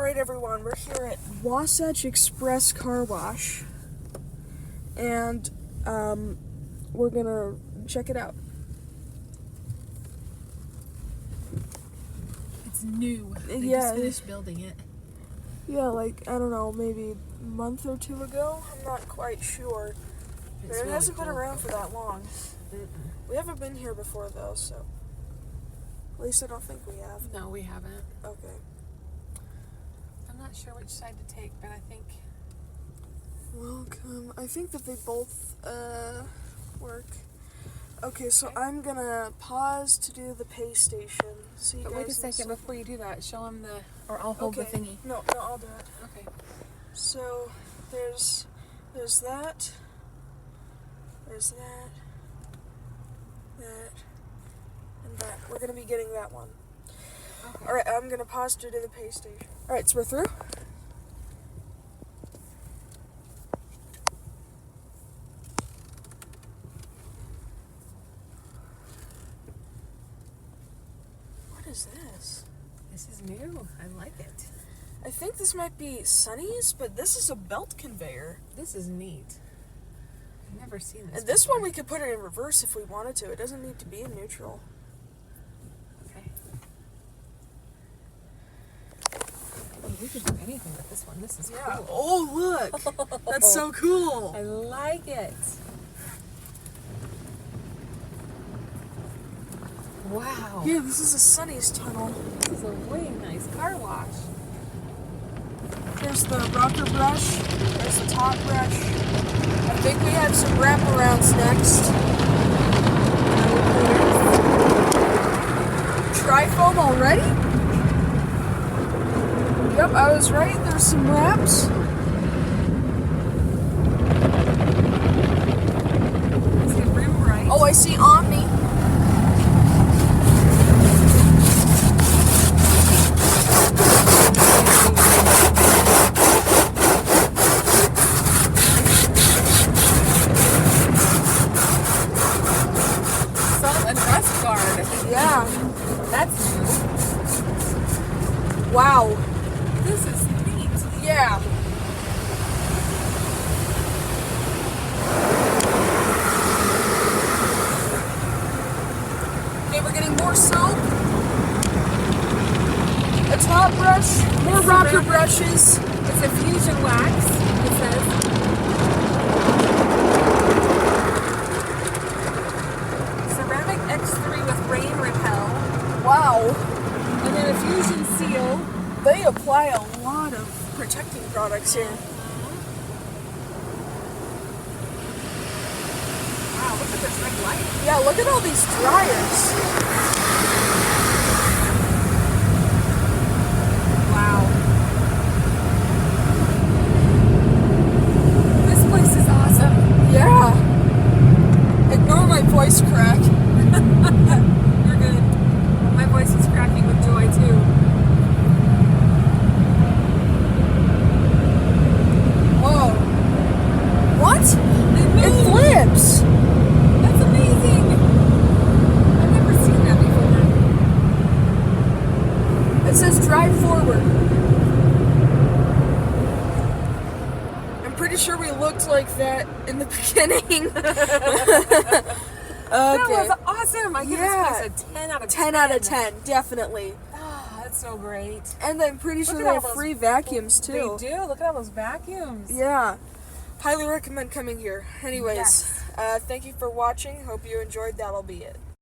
Alright everyone, we're here at Wasatch Express Car Wash, and we're gonna check it out. It's new. They Yeah, just finished building it. Yeah, like, I don't know, maybe a month or two ago? I'm not quite sure. But it really hasn't been cool. around for that long. We haven't been here before though, so at least I don't think we have. No, we haven't. Okay. I'm not sure which side to take, but I think... Welcome. I think that they both work. Okay, so I'm gonna pause to do the pay station. See you But guys wait a second, before you do that, show them the... Or I'll hold the thingy. No, I'll do it. Okay. So, there's that. There's that. That. And that. We're gonna be getting that one. Okay. Alright, I'm gonna pause to do the pay station. Alright, so we're through. What is this? This is new. I like it. I think this might be Sonny's, but this is a belt conveyor. This is neat. I've never seen this And this before. one we could put it in reverse if we wanted to. It doesn't need to be in neutral. Okay. Oh, we could do anything with this one. This is cool. Oh, look! That's so cool! I like it. Wow. Yeah, this is a Sonny's tunnel. This is a really nice car wash. There's the rocker brush. There's the top brush. I think we have some wraparounds next. Tri-foam already? Yep, I was right. There's some wraps. I see rim bright. Oh, I see Omni. Yeah. That's new. Wow. This is neat. Yeah. Okay, we're getting more soap. A top brush. More rocker brushes. It's a fusion wax, it says. Ceramic X3 with rain repel. Wow. And then a fusion seal. They apply a lot of protecting products here. Wow, look at this red light. Yeah, look at all these dryers. Wow. This place is awesome. Yeah. Ignore my voice crack. You're good. My voice is cracking with joy too. Whoa. What? It moved. flips. That's amazing. I've never seen that before. It says drive forward. I'm pretty sure we looked like that in the beginning. That Okay. was awesome. I give Yeah. this place a 10 out of 10. 10 out of 10, definitely. Ah, that's so great. And I'm pretty sure Look they at have all those- free vacuums too. They do. Look at all those vacuums. Yeah. Highly recommend coming here. Anyways, Yes. thank you for watching. Hope you enjoyed. That'll be it.